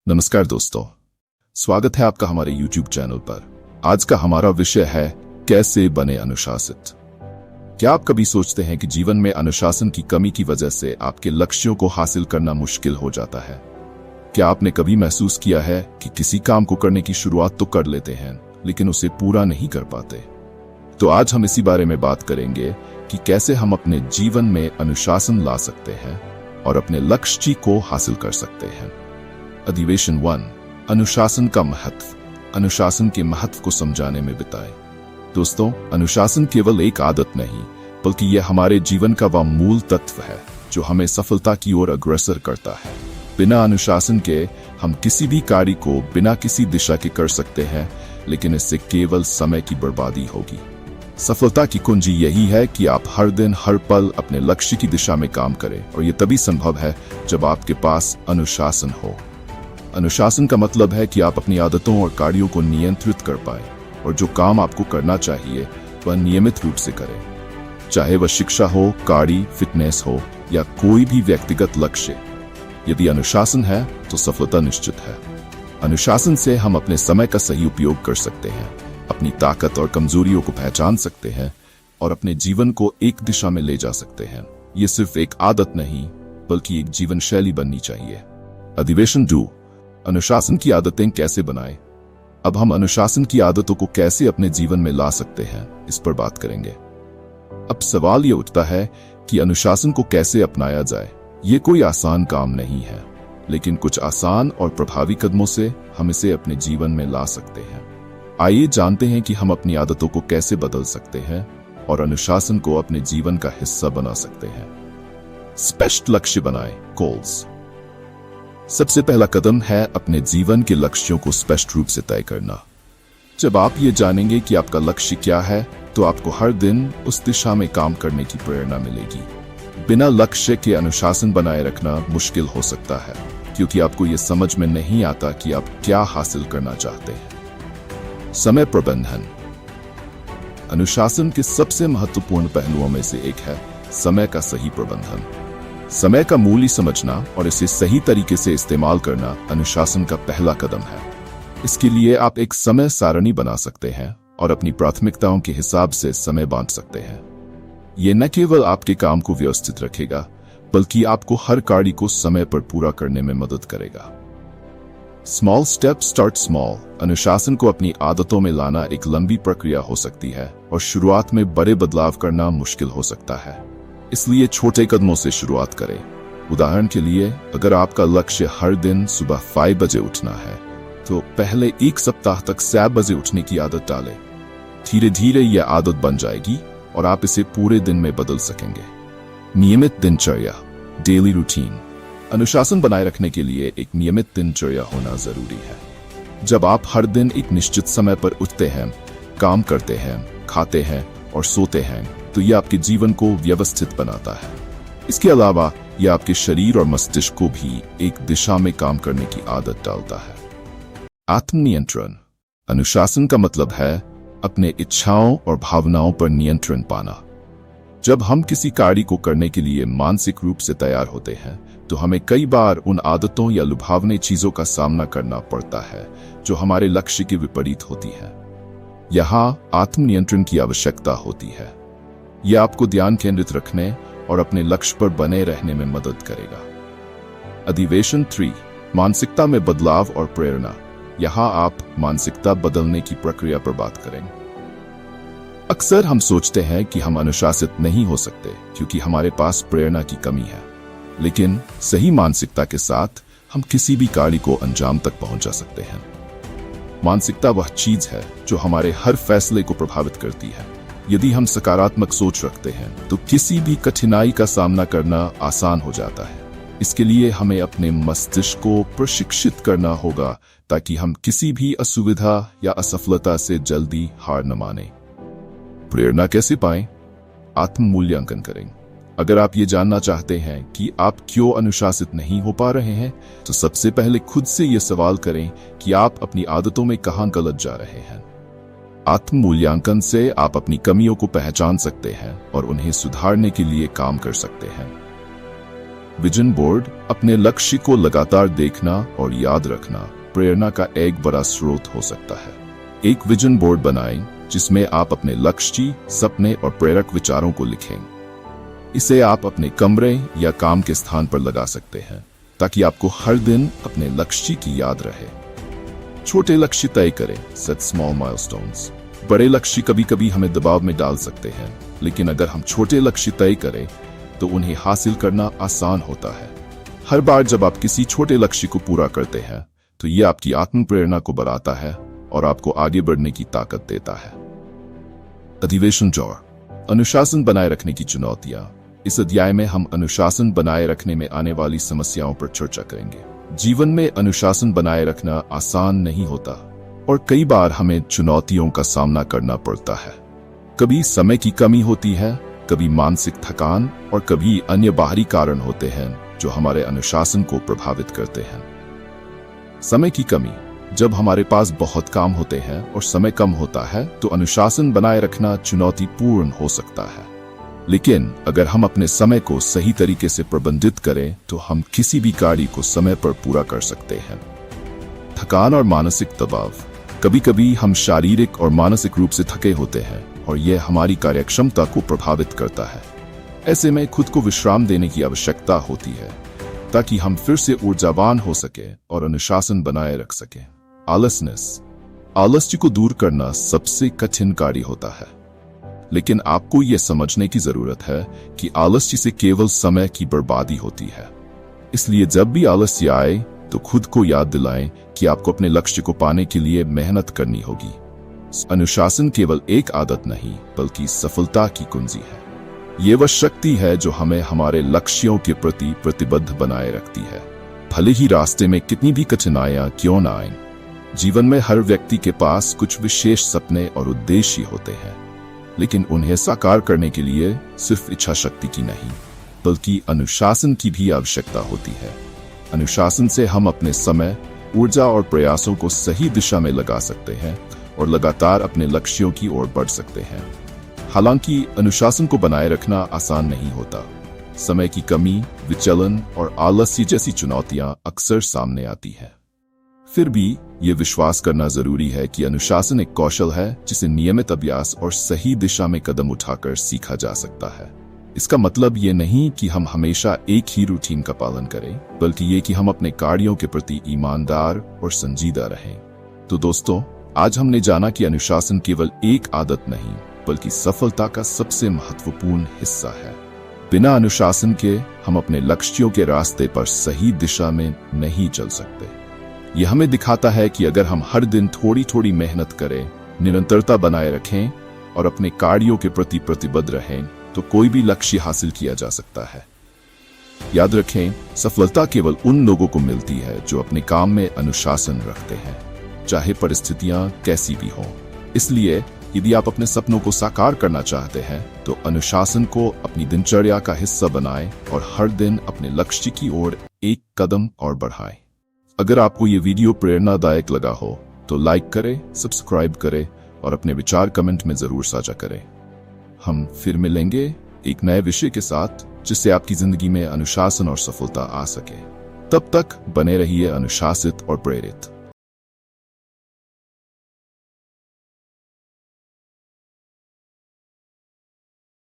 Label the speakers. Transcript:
Speaker 1: नमस्कार दोस्तों, स्वागत है आपका हमारे YouTube चैनल पर। आज का हमारा विषय है कैसे बने अनुशासित। क्या आप कभी सोचते हैं कि जीवन में अनुशासन की कमी की वजह से आपके लक्ष्यों को हासिल करना मुश्किल हो जाता है? क्या आपने कभी महसूस किया है कि किसी काम को करने की शुरुआत तो कर लेते हैं लेकिन उसे पूरा नहीं कर पाते? तो आज हम इसी बारे में बात करेंगे कि कैसे हम अपने जीवन में अनुशासन ला सकते हैं और अपने लक्ष्य को हासिल कर सकते हैं। अधिवेशन 1, अनुशासन का महत्व। अनुशासन के महत्व को समझाने में बिताए। दोस्तों, अनुशासन केवल एक आदत नहीं बल्कि यह हमारे जीवन का वह मूल तत्व है जो हमें सफलता की ओर अग्रसर करता है। बिना अनुशासन के हम किसी भी कार्य को बिना किसी दिशा के कर सकते हैं, लेकिन इससे केवल समय की बर्बादी होगी। सफलता की कुंजी यही है कि आप हर दिन हर पल अपने लक्ष्य की दिशा में काम करें, और यह तभी संभव है जब आपके पास अनुशासन हो। अनुशासन का मतलब है कि आप अपनी आदतों और कार्यों को नियंत्रित कर पाए और जो काम आपको करना चाहिए वह नियमित रूप से करें, चाहे वह शिक्षा हो, कार्य, फिटनेस हो या कोई भी व्यक्तिगत लक्ष्य। यदि अनुशासन है तो सफलता निश्चित है। अनुशासन से हम अपने समय का सही उपयोग कर सकते हैं, अपनी ताकत और कमजोरियों को पहचान सकते हैं और अपने जीवन को एक दिशा में ले जा सकते हैं। ये सिर्फ एक आदत नहीं बल्कि एक जीवन शैली बननी चाहिए। अधिवेशन 2, अनुशासन की आदतें कैसे बनाएं। अब हम अनुशासन की आदतों को कैसे अपने जीवन में ला सकते हैं, इस पर बात करेंगे। अब सवाल ये उठता है कि अनुशासन को कैसे अपनाया जाए। ये कोई आसान काम नहीं है, लेकिन कुछ आसान और प्रभावी कदमों से हम इसे अपने जीवन में ला सकते हैं। आइए जानते हैं कि हम अपनी आदतों को कैसे बदल सकते हैं और अनुशासन को अपने जीवन का हिस्सा बना सकते हैं। स्पष्ट लक्ष्य बनाएं, गोल्स। सबसे पहला कदम है अपने जीवन के लक्ष्यों को स्पष्ट रूप से तय करना। जब आप ये जानेंगे कि आपका लक्ष्य क्या है, तो आपको हर दिन उस दिशा में काम करने की प्रेरणा मिलेगी। बिना लक्ष्य के अनुशासन बनाए रखना मुश्किल हो सकता है, क्योंकि आपको ये समझ में नहीं आता कि आप क्या हासिल करना चाहते हैं। समय प्रबंधन अनुशासन के सबसे महत्वपूर्ण पहलुओं में से एक है समय का सही प्रबंधन। समय का मूल्य समझना और इसे सही तरीके से इस्तेमाल करना अनुशासन का पहला कदम है। इसके लिए आप एक समय सारणी बना सकते हैं और अपनी प्राथमिकताओं के हिसाब से समय बांट सकते हैं। यह न केवल आपके काम को व्यवस्थित रखेगा, बल्कि आपको हर कार्य को समय पर पूरा करने में मदद करेगा। Small step start small. अनुशासन को अपनी आदतों में लाना एक लंबी प्रक्रिया हो सकती है और शुरुआत में बड़े बदलाव करना मुश्किल हो सकता है। इसलिए छोटे कदमों से शुरुआत करें। उदाहरण के लिए, अगर आपका लक्ष्य हर दिन सुबह 5 बजे उठना है, तो पहले 1 सप्ताह तक 7 बजे उठने की आदत डालें। धीरे धीरे यह आदत बन जाएगी और आप इसे पूरे दिन में बदल सकेंगे। नियमित दिनचर्या, डेली रूटीन। अनुशासन बनाए रखने के लिए एक नियमित दिनचर्या होना जरूरी है। जब आप हर दिन एक निश्चित समय पर उठते हैं, काम करते हैं, खाते हैं और सोते हैं, तो यह आपके जीवन को व्यवस्थित बनाता है। इसके अलावा यह आपके शरीर और मस्तिष्क को भी एक दिशा में काम करने की आदत डालता है। आत्मनियंत्रण। अनुशासन का मतलब है अपने इच्छाओं और भावनाओं पर नियंत्रण पाना। जब हम किसी कार्य को करने के लिए मानसिक रूप से तैयार होते हैं, तो हमें कई बार उन आदतों या लुभावनी चीजों का सामना करना पड़ता है जो हमारे लक्ष्य के विपरीत होती है। यहाँ आत्मनियंत्रण की आवश्यकता होती है। यह आपको ध्यान केंद्रित रखने और अपने लक्ष्य पर बने रहने में मदद करेगा। अधिवेशन 3, मानसिकता में बदलाव और प्रेरणा। यहाँ आप मानसिकता बदलने की प्रक्रिया पर बात करेंगे। अक्सर हम सोचते हैं कि हम अनुशासित नहीं हो सकते क्योंकि हमारे पास प्रेरणा की कमी है, लेकिन सही मानसिकता के साथ हम किसी भी कार्य को अंजाम तक पहुंच जा सकते हैं। मानसिकता वह चीज है जो हमारे हर फैसले को प्रभावित करती है। यदि हम सकारात्मक सोच रखते हैं तो किसी भी कठिनाई का सामना करना आसान हो जाता है। इसके लिए हमें अपने मस्तिष्क को प्रशिक्षित करना होगा ताकि हम किसी भी असुविधा या असफलता से जल्दी हार न माने। प्रेरणा कैसे पाएं? आत्म मूल्यांकन करें। अगर आप ये जानना चाहते हैं कि आप क्यों अनुशासित नहीं हो पा रहे हैं, तो सबसे पहले खुद से ये सवाल करें कि आप अपनी आदतों में कहाँ गलत जा रहे हैं। आत्म मूल्यांकन से आप अपनी कमियों को पहचान सकते हैं और उन्हें सुधारने के लिए काम कर सकते हैं। विजन बोर्ड, अपने लक्ष्य को लगातार देखना और याद रखना प्रेरणा का एक बड़ा स्रोत हो सकता है। एक विजन बोर्ड बनाएं जिसमें आप अपने लक्ष्य, सपने और प्रेरक विचारों को लिखें। इसे आप अपने कमरे या काम के स्थान पर लगा सकते हैं ताकि आपको हर दिन अपने लक्ष्य की याद रहे। छोटे लक्ष्य तय करें, सेट स्मॉल माइलस्टोन्स। बड़े लक्ष्य कभी कभी हमें दबाव में डाल सकते हैं, लेकिन अगर हम छोटे लक्ष्य तय करें तो उन्हें हासिल करना आसान होता है। हर बार जब आप किसी छोटे लक्ष्य को पूरा करते हैं तो ये आपकी आत्म प्रेरणा को बढ़ाता है और आपको आगे बढ़ने की ताकत देता है। अधिवेशन 4, अनुशासन बनाए रखने की चुनौतियां। इस अध्याय में हम अनुशासन बनाए रखने में आने वाली समस्याओं पर चर्चा करेंगे। जीवन में अनुशासन बनाए रखना आसान नहीं होता और कई बार हमें चुनौतियों का सामना करना पड़ता है। कभी समय की कमी होती है, कभी मानसिक थकान और कभी अन्य बाहरी कारण होते हैं जो हमारे अनुशासन को प्रभावित करते हैं। समय की कमी, जब हमारे पास बहुत काम होते हैं और समय कम होता है तो अनुशासन बनाए रखना चुनौतीपूर्ण हो सकता है। लेकिन अगर हम अपने समय को सही तरीके से प्रबंधित करें तो हम किसी भी कार्य को समय पर पूरा कर सकते हैं। थकान और मानसिक दबाव, कभी कभी हम शारीरिक और मानसिक रूप से थके होते हैं और यह हमारी कार्यक्षमता को प्रभावित करता है। ऐसे में खुद को विश्राम देने की आवश्यकता होती है ताकि हम फिर से ऊर्जावान हो सके और अनुशासन बनाए रख सके। आलस्य को दूर करना सबसे कठिन कार्य होता है, लेकिन आपको यह समझने की जरूरत है कि आलस्य से केवल समय की बर्बादी होती है। इसलिए जब भी आलस्य आए तो खुद को याद दिलाएं कि आपको अपने लक्ष्य को पाने के लिए मेहनत करनी होगी। अनुशासन केवल एक आदत नहीं बल्कि सफलता की कुंजी है। ये वह शक्ति है जो हमें हमारे लक्ष्यों के प्रति प्रतिबद्ध बनाए रखती है, भले ही रास्ते में कितनी भी कठिनाइयां क्यों न आएं। जीवन में हर व्यक्ति के पास कुछ विशेष सपने और उद्देश्य होते हैं, लेकिन उन्हें साकार करने के लिए सिर्फ इच्छा शक्ति की नहीं बल्कि अनुशासन की भी आवश्यकता होती है। अनुशासन से हम अपने समय, ऊर्जा और प्रयासों को सही दिशा में लगा सकते हैं और लगातार अपने लक्ष्यों की ओर बढ़ सकते हैं। हालांकि अनुशासन को बनाए रखना आसान नहीं होता। समय की कमी, विचलन और आलस्य जैसी चुनौतियां अक्सर सामने आती हैं। फिर भी ये विश्वास करना जरूरी है कि अनुशासन एक कौशल है जिसे नियमित अभ्यास और सही दिशा में कदम उठाकर सीखा जा सकता है। इसका मतलब ये नहीं कि हम हमेशा एक ही रूटीन का पालन करें, बल्कि ये कि हम अपने कार्यों के प्रति ईमानदार और संजीदा रहें। तो दोस्तों, आज हमने जाना कि अनुशासन केवल एक आदत नहीं बल्कि सफलता का सबसे महत्वपूर्ण हिस्सा है। बिना अनुशासन के हम अपने लक्ष्यों के रास्ते पर सही दिशा में नहीं चल सकते। यह हमें दिखाता है कि अगर हम हर दिन थोड़ी थोड़ी मेहनत करें, निरंतरता बनाए रखें और अपने कार्यों के प्रति प्रतिबद्ध रहें तो कोई भी लक्ष्य हासिल किया जा सकता है। याद रखें, सफलता केवल उन लोगों को मिलती है जो अपने काम में अनुशासन रखते हैं, चाहे परिस्थितियां कैसी भी हों। इसलिए यदि आप अपने सपनों को साकार करना चाहते हैं तो अनुशासन को अपनी दिनचर्या का हिस्सा बनाएं और हर दिन अपने लक्ष्य की ओर एक कदम और बढ़ाएं। अगर आपको ये वीडियो प्रेरणादायक लगा हो तो लाइक करें, सब्सक्राइब करें और अपने विचार कमेंट में जरूर साझा करें। हम फिर मिलेंगे एक नए विषय के साथ जिससे आपकी जिंदगी में अनुशासन और सफलता आ सके। तब तक बने रहिए अनुशासित और प्रेरित।